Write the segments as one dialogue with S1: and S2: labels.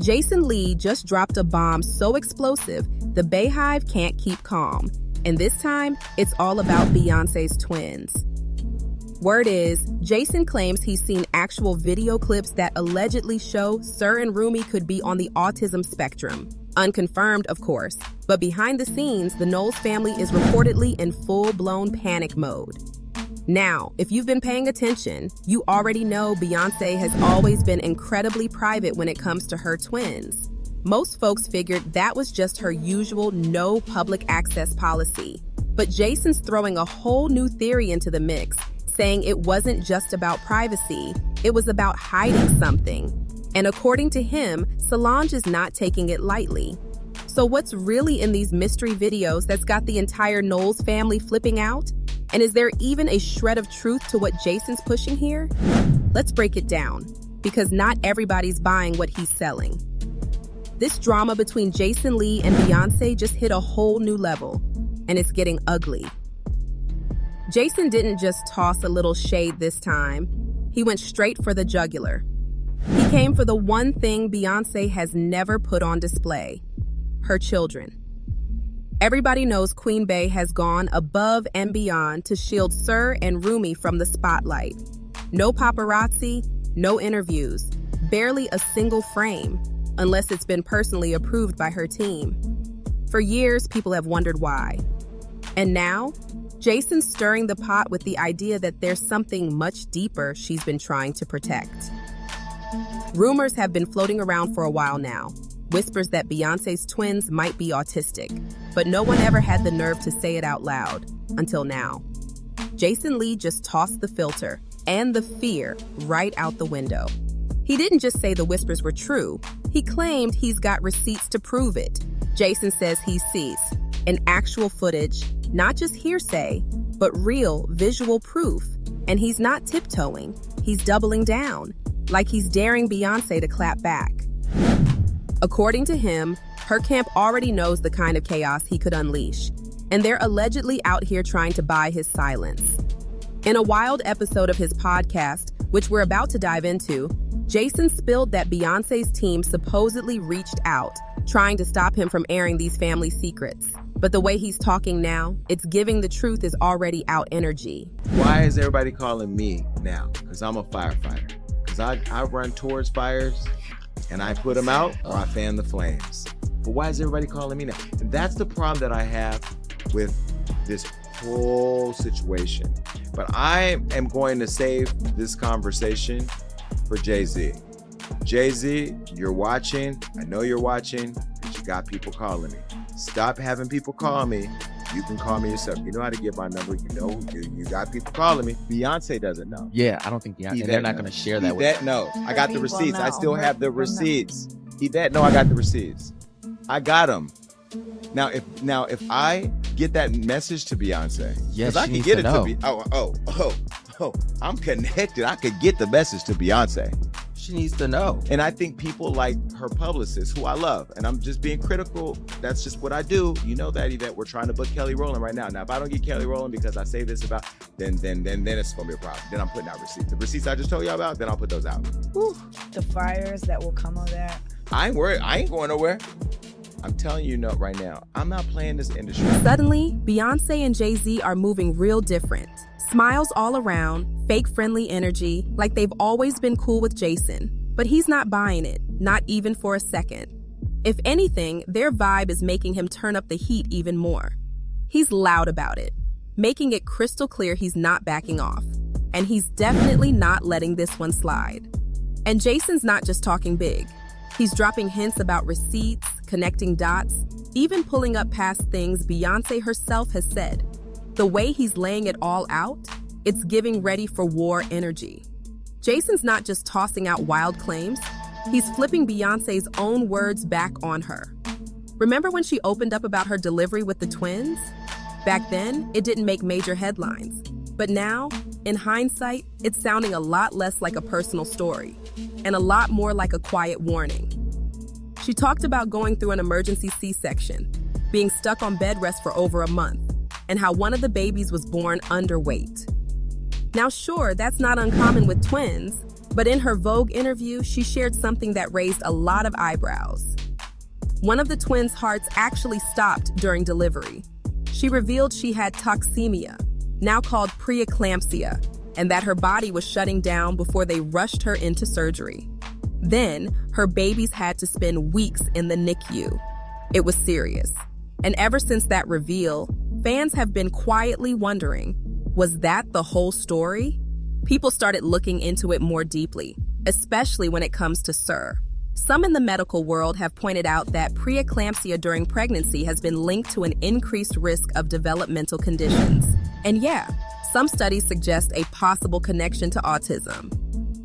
S1: Jason Lee just dropped a bomb so explosive, the BeyHive can't keep calm. And this time, it's all about Beyonce's twins. Word is, Jason claims he's seen actual video clips that allegedly show Sir and Rumi could be on the autism spectrum. Unconfirmed, of course, but behind the scenes, the Knowles family is reportedly in full-blown panic mode. Now, if you've been paying attention, you already know Beyonce has always been incredibly private when it comes to her twins. Most folks figured that was just her usual no public access policy. But Jason's throwing a whole new theory into the mix, saying it wasn't just about privacy, it was about hiding something. And according to him, Solange is not taking it lightly. So what's really in these mystery videos that's got the entire Knowles family flipping out? And is there even a shred of truth to what Jason's pushing here? Let's break it down, because not everybody's buying what he's selling. This drama between Jason Lee and Beyonce just hit a whole new level, and it's getting ugly. Jason didn't just toss a little shade this time. He went straight for the jugular. He came for the one thing Beyonce has never put on display: her children. Everybody knows Queen Bey has gone above and beyond to shield Sir and Rumi from the spotlight. No paparazzi, no interviews, barely a single frame, unless it's been personally approved by her team. For years, people have wondered why. And now, Jason's stirring the pot with the idea that there's something much deeper she's been trying to protect. Rumors have been floating around for a while now. Whispers that Beyonce's twins might be autistic, but no one ever had the nerve to say it out loud, until now. Jason Lee just tossed the filter and the fear right out the window. He didn't just say the whispers were true, he claimed he's got receipts to prove it. Jason says he sees an actual footage, not just hearsay, but real visual proof. And he's not tiptoeing, he's doubling down, like he's daring Beyonce to clap back. According to him, her camp already knows the kind of chaos he could unleash, and they're allegedly out here trying to buy his silence. In a wild episode of his podcast, which we're about to dive into, Jason spilled that Beyonce's team supposedly reached out, trying to stop him from airing these family secrets. But the way he's talking now, it's giving the truth is already out energy.
S2: Why is everybody calling me now? Because I'm a firefighter. Because I run towards fires, and I put them out, or I fan the flames. But why is everybody calling me now? And that's the problem that I have with this whole situation. But I am going to save this conversation for Jay-Z. Jay-Z, you're watching. I know you're watching, because you got people calling me. Stop having people call me. You can call me yourself. You know how to get my number. You know, you got people calling me. Beyonce doesn't know.
S3: Yeah, I don't think Beyonce, they're not going to share that with
S2: Yvette, no. I got the receipts. I still have the receipts. Yvette, no, I got the receipts. I got them. Now, if I get that message to Beyonce,
S3: yes,
S2: I can get it to be. I'm connected. I could get the message to Beyonce.
S3: She needs to know.
S2: And I think people like her publicist, who I love, and I'm just being critical. That's just what I do. You know that, Yvette. We're trying to book Kelly Rowland right now. Now, if I don't get Kelly Rowland because I say this about, then it's gonna be a problem. Then I'm putting out receipts. The receipts I just told y'all about, then I'll put those out. Whew.
S4: The fires that will come of that.
S2: I ain't worried. I ain't going nowhere. I'm telling you right now, I'm not playing this industry.
S1: Suddenly, Beyonce and Jay-Z are moving real different. Smiles all around, fake friendly energy, like they've always been cool with Jason. But he's not buying it, not even for a second. If anything, their vibe is making him turn up the heat even more. He's loud about it, making it crystal clear he's not backing off. And he's definitely not letting this one slide. And Jason's not just talking big. He's dropping hints about receipts, connecting dots, even pulling up past things Beyonce herself has said. The way he's laying it all out, it's giving ready for war energy. Jason's not just tossing out wild claims, he's flipping Beyonce's own words back on her. Remember when she opened up about her delivery with the twins? Back then, it didn't make major headlines. But now, in hindsight, it's sounding a lot less like a personal story, and a lot more like a quiet warning. She talked about going through an emergency C-section, being stuck on bed rest for over a month, and how one of the babies was born underweight. Now sure, that's not uncommon with twins, But in her Vogue interview, she shared something that raised a lot of eyebrows. One of the twins' hearts actually stopped during delivery. She revealed she had toxemia, now called preeclampsia, and that her body was shutting down before they rushed her into surgery. Then, her babies had to spend weeks in the NICU. It was serious. And ever since that reveal, fans have been quietly wondering, was that the whole story? People started looking into it more deeply, especially when it comes to SIR. Some in the medical world have pointed out that preeclampsia during pregnancy has been linked to an increased risk of developmental conditions. And yeah, some studies suggest a possible connection to autism.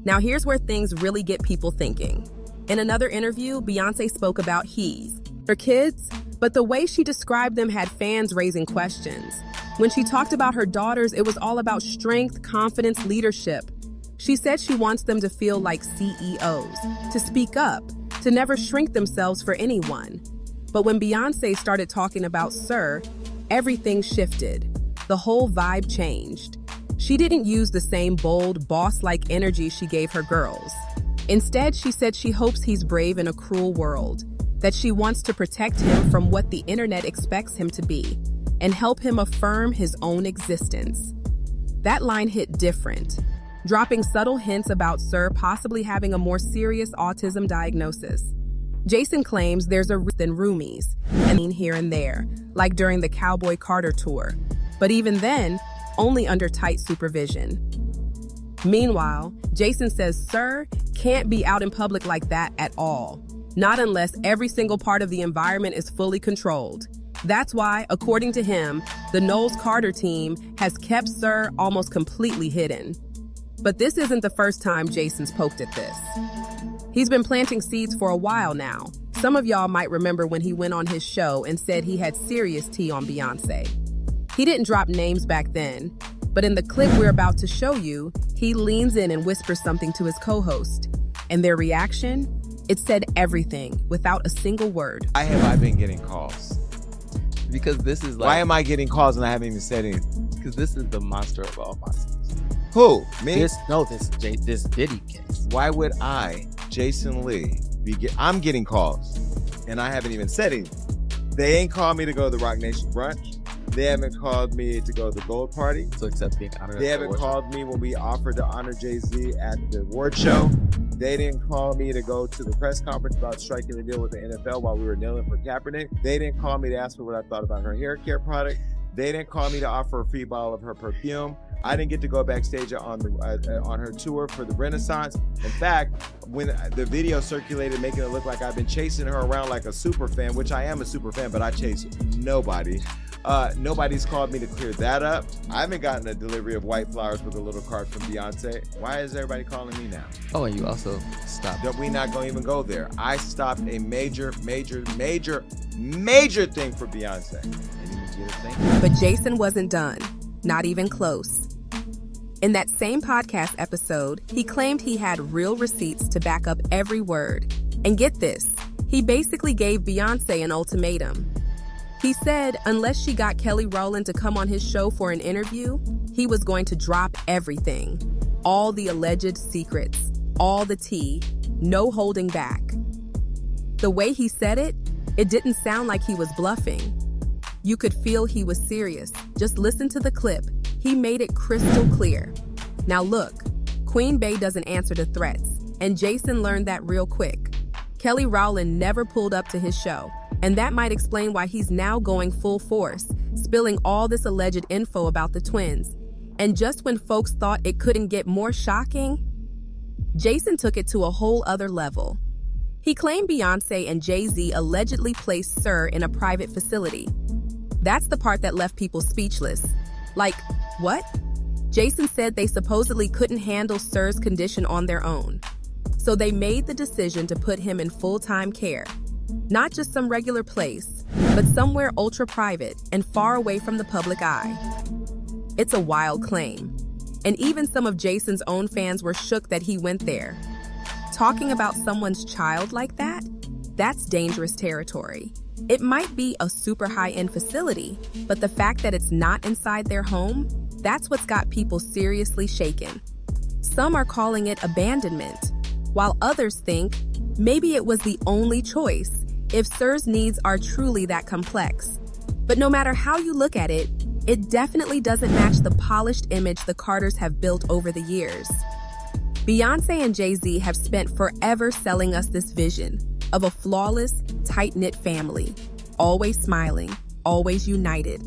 S1: Now here's where things really get people thinking. In another interview, Beyonce spoke about he's, her kids, but the way she described them had fans raising questions. When she talked about her daughters, it was all about strength, confidence, leadership. She said she wants them to feel like CEOs, to speak up, to never shrink themselves for anyone. But when Beyonce started talking about SIR, everything shifted. The whole vibe changed. She didn't use the same bold, boss-like energy she gave her girls. Instead, she said she hopes he's brave in a cruel world, that she wants to protect him from what the internet expects him to be, and help him affirm his own existence. That line hit different, dropping subtle hints about SIR possibly having a more serious autism diagnosis. Jason claims there's a risk than Rumi's, and here and there, like during the Cowboy Carter tour, but even then, only under tight supervision. Meanwhile, Jason says SIR can't be out in public like that at all, not unless every single part of the environment is fully controlled. That's why, according to him, the Knowles Carter team has kept SIR almost completely hidden. But this isn't the first time Jason's poked at this. He's been planting seeds for a while now. Some of y'all might remember when he went on his show and said he had serious tea on Beyonce. He didn't drop names back then, but in the clip we're about to show you, he leans in and whispers something to his co-host. And their reaction? It said everything, without a single word.
S2: Why have I been getting calls?
S3: Because this is like...
S2: Why am I getting calls and I haven't even said anything?
S3: Because this is the monster of all monsters.
S2: Who? Me?
S3: This Diddy case.
S2: Why would I, Jason Lee, I'm getting calls and I haven't even said anything. They ain't called me to go to the Rock Nation brunch. They haven't called me to go to the Gold Party.
S3: So except being honored.
S2: They haven't called me when we offered to honor Jay-Z at the award show. They didn't call me to go to the press conference about striking the deal with the NFL while we were kneeling for Kaepernick. They didn't call me to ask me what I thought about her hair care product. They didn't call me to offer a free bottle of her perfume. I didn't get to go backstage on her tour for the Renaissance. In fact, when the video circulated making it look like I've been chasing her around like a super fan, which I am a super fan, but I chase nobody. Nobody's called me to clear that up. I haven't gotten a delivery of white flowers with a little card from Beyonce. Why is everybody calling me now?
S3: Oh, and you also stopped.
S2: We're not going to even go there. I stopped a major thing for Beyonce. And you get a thing.
S1: But Jason wasn't done. Not even close. In that same podcast episode, he claimed he had real receipts to back up every word. And get this, he basically gave Beyonce an ultimatum. He said unless she got Kelly Rowland to come on his show for an interview, he was going to drop everything. All the alleged secrets, all the tea, no holding back. The way he said it, it didn't sound like he was bluffing. You could feel he was serious. Just listen to the clip. He made it crystal clear. Now look, Queen Bey doesn't answer to threats, and Jason learned that real quick. Kelly Rowland never pulled up to his show, and that might explain why he's now going full force, spilling all this alleged info about the twins. And just when folks thought it couldn't get more shocking, Jason took it to a whole other level. He claimed Beyonce and Jay-Z allegedly placed SIR in a private facility. That's the part that left people speechless. Like, what? Jason said they supposedly couldn't handle SIR's condition on their own. So they made the decision to put him in full-time care. Not just some regular place, but somewhere ultra-private and far away from the public eye. It's a wild claim. And even some of Jason's own fans were shook that he went there. Talking about someone's child like that? That's dangerous territory. It might be a super high-end facility, but the fact that it's not inside their home, that's what's got people seriously shaken. some are calling it abandonment, while others think maybe it was the only choice if Sir's needs are truly that complex. But no matter how you look at it, it definitely doesn't match the polished image the Carters have built over the years. Beyonce and Jay-Z have spent forever selling us this vision of a flawless, tight-knit family, always smiling, always united.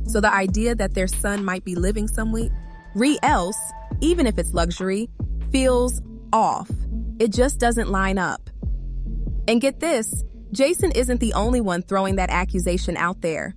S1: So the idea that their son might be living somewhere else, even if it's luxury, feels off. It just doesn't line up. And get this, Jason isn't the only one throwing that accusation out there.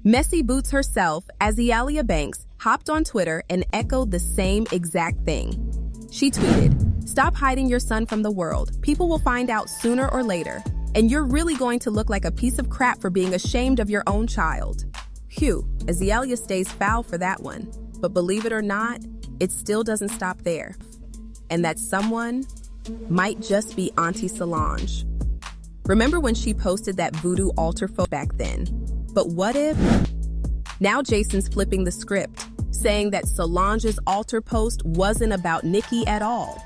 S1: Messy Boots herself, Azealia Banks, hopped on Twitter and echoed the same exact thing. She tweeted, "Stop hiding your son from the world. People will find out sooner or later, and you're really going to look like a piece of crap for being ashamed of your own child." Phew, Azealia stays foul for that one. But believe it or not, it still doesn't stop there. And that someone might just be Auntie Solange. Remember when she posted that voodoo altar photo back then? But what if? Now Jason's flipping the script, saying that Solange's altar post wasn't about Nicki at all.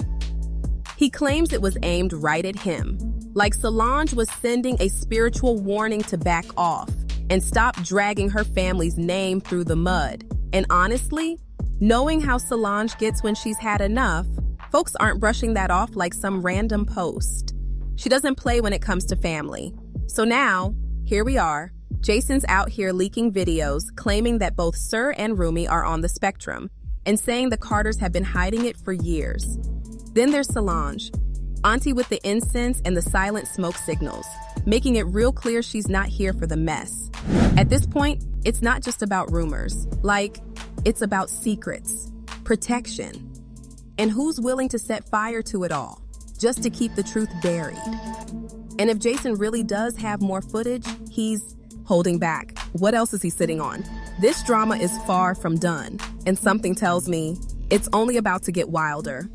S1: He claims it was aimed right at him, like Solange was sending a spiritual warning to back off and stop dragging her family's name through the mud. And honestly, knowing how Solange gets when she's had enough, folks aren't brushing that off like some random post. She doesn't play when it comes to family. So now, here we are. Jason's out here leaking videos claiming that both Sir and Rumi are on the spectrum and saying the Carters have been hiding it for years. Then there's Solange, Auntie with the incense and the silent smoke signals, making it real clear she's not here for the mess. At this point, it's not just about rumors. It's about secrets, protection, and who's willing to set fire to it all, just to keep the truth buried. And if Jason really does have more footage, he's holding back. What else is he sitting on? This drama is far from done, and something tells me it's only about to get wilder.